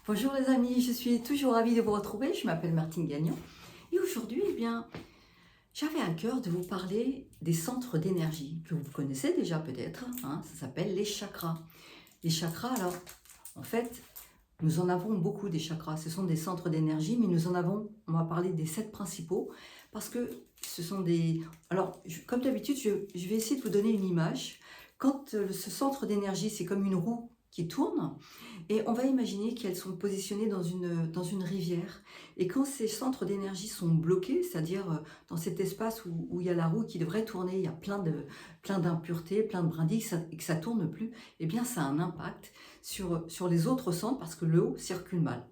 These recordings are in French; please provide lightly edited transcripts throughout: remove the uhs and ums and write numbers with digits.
Bonjour les amis, je suis toujours ravie de vous retrouver. Je m'appelle Martine Gagnon et aujourd'hui, j'avais à cœur de vous parler des centres d'énergie que vous connaissez déjà peut-être. Ça s'appelle les chakras. Les chakras, alors, en fait, nous en avons beaucoup des chakras. Ce sont des centres d'énergie, mais nous en avons, on va parler des 7 principaux parce que ce sont des... Alors, comme d'habitude, je vais essayer de vous donner une image. Quand ce centre d'énergie, c'est comme une roue qui tourne, et on va imaginer qu'elles sont positionnées dans une rivière. Et quand ces centres d'énergie sont bloqués, c'est-à-dire dans cet espace où il y a la roue qui devrait tourner, il y a plein d'impuretés, plein de brindilles, et que ça ne tourne plus, eh bien ça a un impact sur les autres centres parce que l'eau circule mal.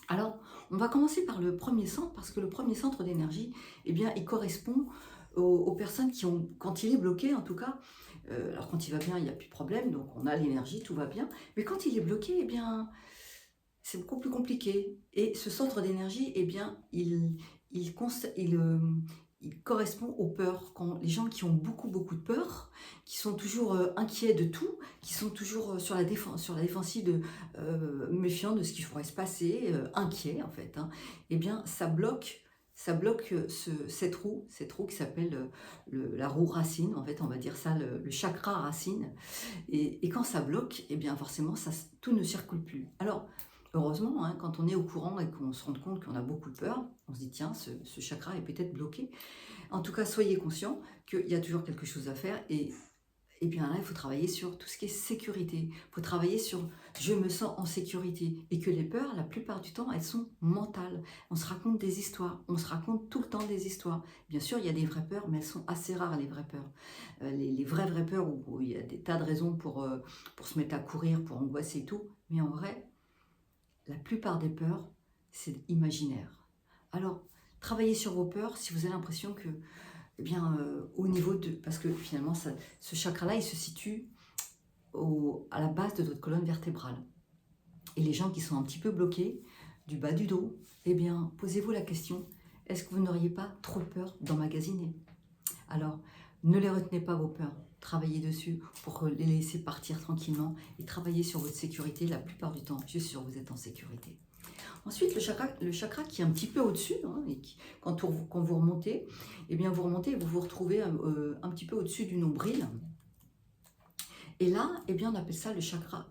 Alors, on va commencer par le premier centre, parce que le premier centre d'énergie, eh bien, il correspond aux personnes qui ont, quand il est bloqué en tout cas, alors quand il va bien, il n'y a plus de problème, donc on a l'énergie, tout va bien, mais quand il est bloqué, eh bien, c'est beaucoup plus compliqué. Et ce centre d'énergie, eh bien, il correspond aux peurs. Quand les gens qui ont beaucoup de peur, qui sont toujours inquiets de tout, qui sont toujours sur la défensive, méfiants de ce qui pourrait se passer, inquiets en fait, eh bien, ça bloque cette roue qui s'appelle la roue racine, en fait, on va dire ça, le chakra racine. Et quand ça bloque, eh bien forcément, tout ne circule plus. Alors, heureusement, quand on est au courant et qu'on se rend compte qu'on a beaucoup de peur, on se dit, tiens, ce chakra est peut-être bloqué. En tout cas, soyez conscients qu'il y a toujours quelque chose à faire. Et bien là, il faut travailler sur tout ce qui est sécurité. Il faut travailler sur je me sens en sécurité. Et que les peurs, la plupart du temps, elles sont mentales. On se raconte des histoires. On se raconte tout le temps des histoires. Bien sûr, il y a des vraies peurs, mais elles sont assez rares, les vraies peurs. Les vraies peurs où il y a des tas de raisons pour se mettre à courir, pour angoisser et tout. Mais en vrai, la plupart des peurs, c'est imaginaire. Alors, travaillez sur vos peurs si vous avez l'impression que au niveau de... Parce que finalement, ce chakra-là, il se situe à la base de votre colonne vertébrale. Et les gens qui sont un petit peu bloqués, du bas du dos, eh bien, posez-vous la question, est-ce que vous n'auriez pas trop peur d'emmagasiner? Alors, ne les retenez pas vos peurs, travaillez dessus pour les laisser partir tranquillement et travaillez sur votre sécurité. La plupart du temps, je suis sûre que vous êtes en sécurité. Ensuite, le chakra qui est un petit peu au-dessus, et quand vous remontez, eh bien vous remontez et vous vous retrouvez un petit peu au-dessus du nombril. Et là, eh bien, on appelle ça le chakra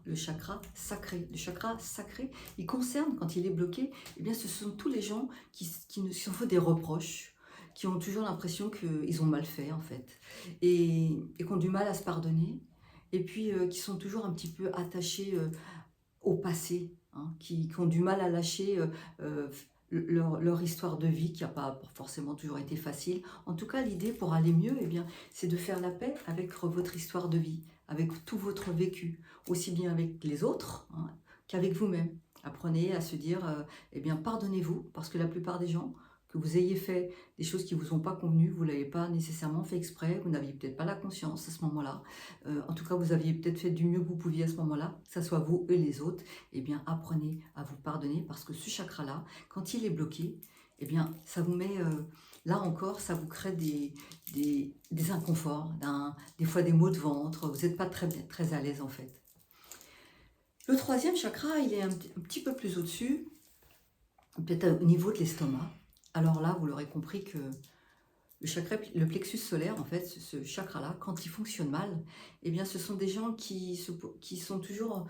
sacré. Le chakra sacré, il concerne, quand il est bloqué, eh bien, ce sont tous les gens qui se font des reproches, qui ont toujours l'impression qu'ils ont mal fait, en fait, et qui ont du mal à se pardonner, et puis qui sont toujours un petit peu attachés au passé, qui ont du mal à lâcher leur histoire de vie qui n'a pas forcément toujours été facile. En tout cas, l'idée pour aller mieux, eh bien, c'est de faire la paix avec votre histoire de vie, avec tout votre vécu, aussi bien avec les autres qu'avec vous-même. Apprenez à se dire, eh bien, pardonnez-vous, parce que la plupart des gens, que vous ayez fait des choses qui ne vous ont pas convenu, vous ne l'avez pas nécessairement fait exprès, vous n'aviez peut-être pas la conscience à ce moment-là. En tout cas, vous aviez peut-être fait du mieux que vous pouviez à ce moment-là, que ce soit vous et les autres. Eh bien, apprenez à vous pardonner parce que ce chakra-là, quand il est bloqué, eh bien, ça vous met, là encore, ça vous crée des inconforts, des fois des maux de ventre, vous n'êtes pas très à l'aise en fait. Le troisième chakra, il est un petit peu plus au-dessus, peut-être au niveau de l'estomac. Alors là, vous l'aurez compris que le plexus solaire, en fait, ce chakra-là, quand il fonctionne mal, eh bien, ce sont des gens qui sont toujours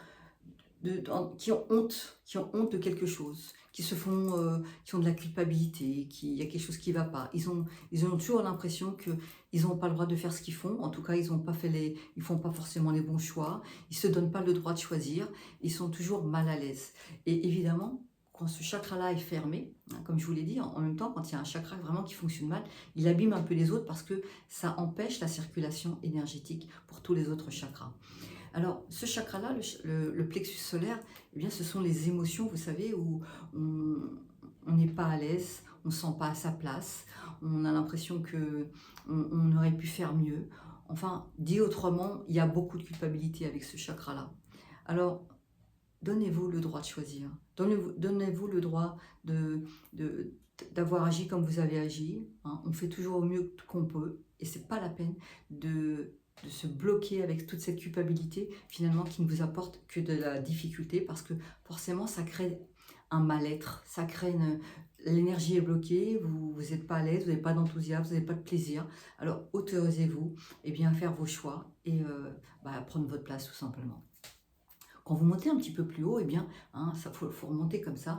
qui ont honte de quelque chose, qui ont de la culpabilité, il y a quelque chose qui ne va pas. Ils ont toujours l'impression qu'ils n'ont pas le droit de faire ce qu'ils font. En tout cas, ils font pas forcément les bons choix. Ils se donnent pas le droit de choisir. Ils sont toujours mal à l'aise. Et évidemment, quand ce chakra-là est fermé, comme je vous l'ai dit, en même temps, quand il y a un chakra vraiment qui fonctionne mal, il abîme un peu les autres parce que ça empêche la circulation énergétique pour tous les autres chakras. Alors, ce chakra-là, le plexus solaire, eh bien, ce sont les émotions, vous savez, où on n'est pas à l'aise, on ne se sent pas à sa place, on a l'impression qu'on aurait pu faire mieux. Enfin, dit autrement, il y a beaucoup de culpabilité avec ce chakra-là. Alors, donnez-vous le droit de choisir. Donnez-vous le droit d'avoir agi comme vous avez agi. On fait toujours au mieux qu'on peut. Et ce n'est pas la peine de se bloquer avec toute cette culpabilité, finalement, qui ne vous apporte que de la difficulté, parce que forcément, ça crée un mal-être, ça crée l'énergie est bloquée, vous n'êtes pas à l'aise, vous n'avez pas d'enthousiasme, vous n'avez pas de plaisir. Alors, autorisez-vous à faire vos choix et prendre votre place, tout simplement. Quand vous montez un petit peu plus haut, ça faut remonter comme ça.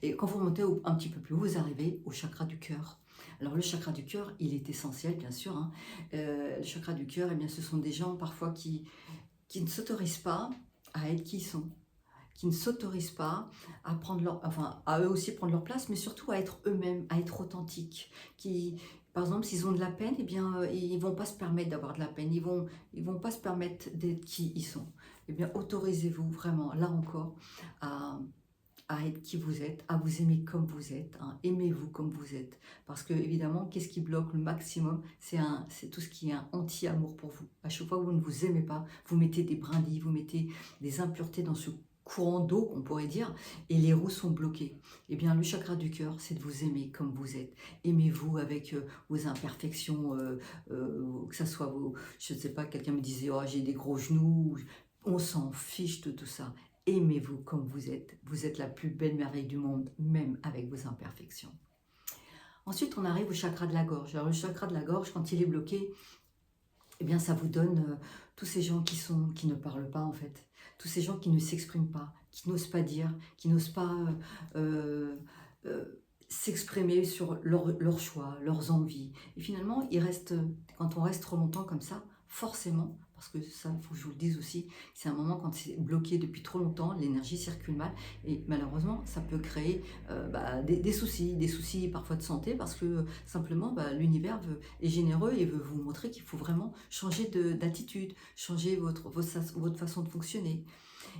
Et quand vous montez un petit peu plus haut, vous arrivez au chakra du cœur. Alors le chakra du cœur, il est essentiel, bien sûr. Le chakra du cœur, ce sont des gens parfois qui ne s'autorisent pas à être qui ils sont, qui ne s'autorisent pas à à eux aussi prendre leur place, mais surtout à être eux-mêmes, à être authentiques. Par exemple, s'ils ont de la peine, ils vont pas se permettre d'avoir de la peine. Ils vont pas se permettre d'être qui ils sont. Autorisez-vous vraiment, là encore, à, à être qui vous êtes, à vous aimer comme vous êtes. Aimez-vous comme vous êtes. Parce que, évidemment, qu'est-ce qui bloque le maximum? C'est tout ce qui est un anti-amour pour vous. À chaque fois que vous ne vous aimez pas, vous mettez des brindilles, vous mettez des impuretés dans ce courant d'eau, on pourrait dire, et les roues sont bloquées. Le chakra du cœur, c'est de vous aimer comme vous êtes. Aimez-vous avec vos imperfections, que ça soit je ne sais pas, quelqu'un me disait, oh, j'ai des gros genoux. On s'en fiche de tout ça. Aimez-vous comme vous êtes. Vous êtes la plus belle merveille du monde, même avec vos imperfections. Ensuite, on arrive au chakra de la gorge. Alors, le chakra de la gorge, quand il est bloqué, ça vous donne tous ces gens qui ne parlent pas, en fait. Tous ces gens qui ne s'expriment pas, qui n'osent pas dire, qui n'osent pas s'exprimer sur leurs choix, leurs envies. Et finalement, quand on reste trop longtemps comme ça, forcément, parce que ça, il faut que je vous le dise aussi, c'est un moment quand c'est bloqué depuis trop longtemps, l'énergie circule mal, et malheureusement, ça peut créer des soucis parfois de santé, parce que simplement, l'univers est généreux et veut vous montrer qu'il faut vraiment changer d'attitude, changer votre façon de fonctionner.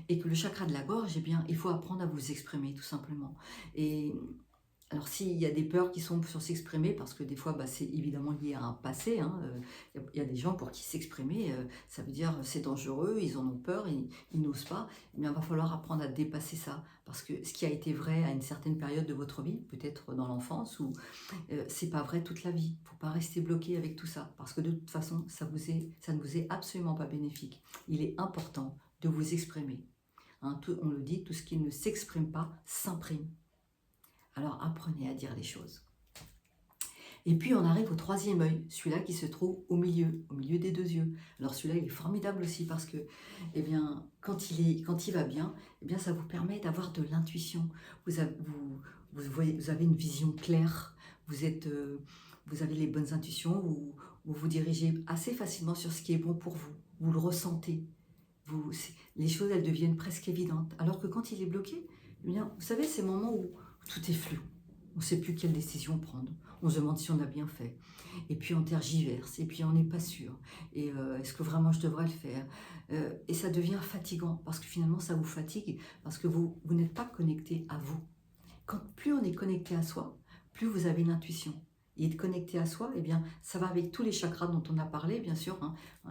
Et que le chakra de la gorge, il faut apprendre à vous exprimer, tout simplement. Et alors, s'il y a des peurs qui sont sur s'exprimer, parce que des fois, c'est évidemment lié à un passé, il y a des gens pour qui s'exprimer, ça veut dire c'est dangereux, ils en ont peur, ils n'osent pas. Il va falloir apprendre à dépasser ça, parce que ce qui a été vrai à une certaine période de votre vie, peut-être dans l'enfance, ou c'est pas vrai toute la vie. Il ne faut pas rester bloqué avec tout ça, parce que de toute façon, ça ne vous est absolument pas bénéfique. Il est important de vous exprimer. On le dit, tout ce qui ne s'exprime pas s'imprime. Alors apprenez à dire les choses. Et puis on arrive au troisième œil, celui-là qui se trouve au milieu des deux yeux. Alors celui-là il est formidable aussi parce que quand il va bien, ça vous permet d'avoir de l'intuition. Vous avez une vision claire, vous avez les bonnes intuitions, vous vous dirigez assez facilement sur ce qui est bon pour vous. Vous le ressentez. Les choses elles deviennent presque évidentes. Alors que quand il est bloqué, vous savez ces moments où tout est flou. On ne sait plus quelle décision prendre. On se demande si on a bien fait. Et puis on tergiverse. Et puis on n'est pas sûr. Et est-ce que vraiment je devrais le faire? Et ça devient fatigant parce que finalement ça vous fatigue parce que vous n'êtes pas connecté à vous. Plus on est connecté à soi, plus vous avez l'intuition. Et être connecté à soi, ça va avec tous les chakras dont on a parlé, bien sûr.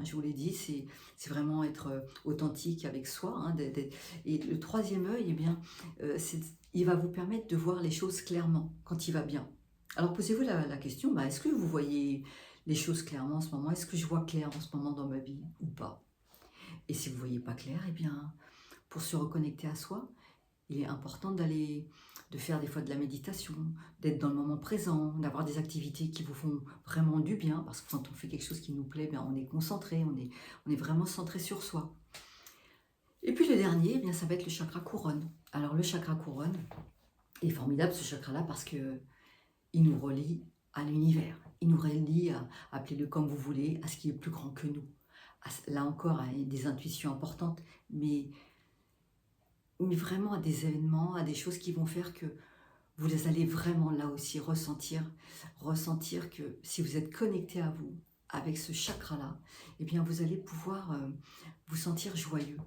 Je vous l'ai dit, c'est vraiment être authentique avec soi. Et le troisième œil, il va vous permettre de voir les choses clairement quand il va bien. Alors posez-vous la question, est-ce que vous voyez les choses clairement en ce moment? Est-ce que je vois clair en ce moment dans ma vie ou pas? Et si vous ne voyez pas clair, pour se reconnecter à soi, il est important de faire des fois de la méditation, d'être dans le moment présent, d'avoir des activités qui vous font vraiment du bien, parce que quand on fait quelque chose qui nous plaît, on est concentré, on est vraiment centré sur soi. Et puis le dernier, ça va être le chakra couronne. Alors le chakra couronne est formidable, ce chakra-là, parce que il nous relie à l'univers. Il nous relie, appelez-le comme vous voulez, à ce qui est plus grand que nous. Là encore, à des intuitions importantes, mais vraiment à des événements, à des choses qui vont faire que vous allez vraiment là aussi ressentir que si vous êtes connecté à vous, avec ce chakra-là, vous allez pouvoir vous sentir joyeux.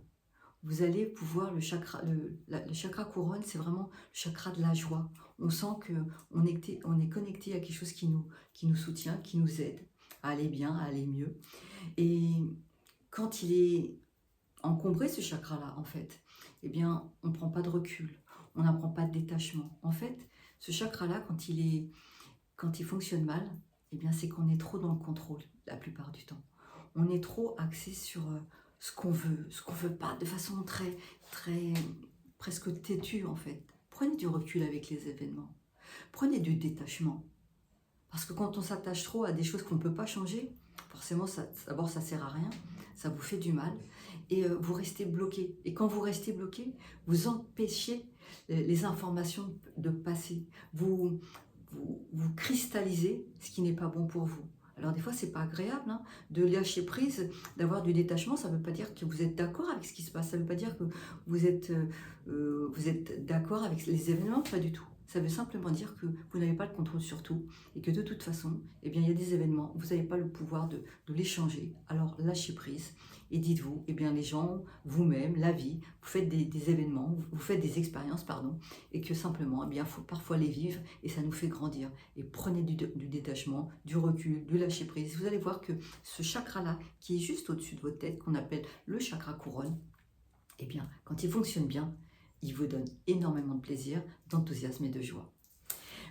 Vous allez pouvoir, le chakra couronne, c'est vraiment le chakra de la joie. On sent qu'on est connecté à quelque chose qui nous soutient, qui nous aide à aller bien, à aller mieux. Et quand il est encombré, ce chakra-là, en fait, on ne prend pas de recul, on n'apprend pas de détachement. En fait, ce chakra-là, quand il fonctionne mal, c'est qu'on est trop dans le contrôle la plupart du temps. on est trop axé sur ce qu'on veut pas, de façon très, presque têtue en fait. Prenez du recul avec les événements. Prenez du détachement. Parce que quand on s'attache trop à des choses qu'on ne peut pas changer, forcément, d'abord, ça ne sert à rien, ça vous fait du mal, et vous restez bloqué. Et quand vous restez bloqué, vous empêchez les informations de passer. Vous cristallisez ce qui n'est pas bon pour vous. Alors des fois, c'est pas agréable hein, de lâcher prise, d'avoir du détachement. Ça ne veut pas dire que vous êtes d'accord avec ce qui se passe. Ça ne veut pas dire que vous êtes d'accord avec les événements, pas du tout. Ça veut simplement dire que vous n'avez pas le contrôle sur tout et que de toute façon, eh bien, il y a des événements, vous n'avez pas le pouvoir de les changer. Alors lâchez prise et dites-vous, eh bien, les gens, vous-même, la vie, vous faites des événements, vous faites des expériences, pardon, et que simplement, eh bien, il faut parfois les vivre et ça nous fait grandir. Et prenez du détachement, du recul, du lâcher prise. Vous allez voir que ce chakra-là, qui est juste au-dessus de votre tête, qu'on appelle le chakra couronne, eh bien, quand il fonctionne bien, il vous donne énormément de plaisir, d'enthousiasme et de joie.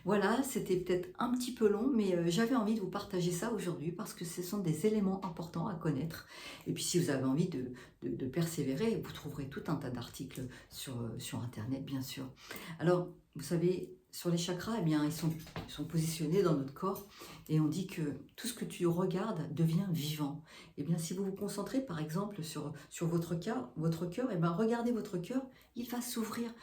Voilà, c'était peut-être un petit peu long, mais j'avais envie de vous partager ça aujourd'hui parce que ce sont des éléments importants à connaître. Et puis si vous avez envie de persévérer, vous trouverez tout un tas d'articles sur Internet, bien sûr. Alors, vous savez, sur les chakras, eh bien, ils sont positionnés dans notre corps et on dit que tout ce que tu regardes devient vivant. Eh bien, si vous vous concentrez, par exemple, sur votre cœur, eh bien, regardez votre cœur, il va s'ouvrir.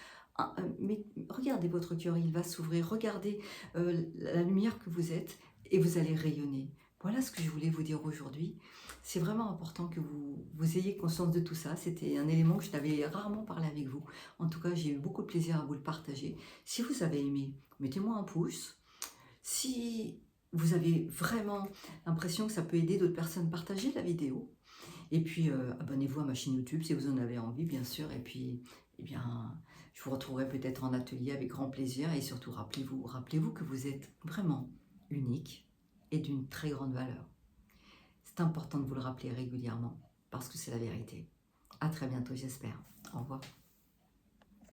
Mais regardez votre cœur, il va s'ouvrir, regardez la lumière que vous êtes et vous allez rayonner. Voilà ce que je voulais vous dire aujourd'hui. C'est vraiment important que vous ayez conscience de tout ça. C'était un élément que je n'avais rarement parlé avec vous. En tout cas, j'ai eu beaucoup de plaisir à vous le partager. Si vous avez aimé, mettez-moi un pouce. Si vous avez vraiment l'impression que ça peut aider d'autres personnes, partagez la vidéo. Et puis, abonnez-vous à ma chaîne YouTube si vous en avez envie, bien sûr. Et puis, eh bien, je vous retrouverai peut-être en atelier avec grand plaisir. Et surtout, rappelez-vous que vous êtes vraiment unique et d'une très grande valeur. C'est important de vous le rappeler régulièrement parce que c'est la vérité. À très bientôt, j'espère. Au revoir.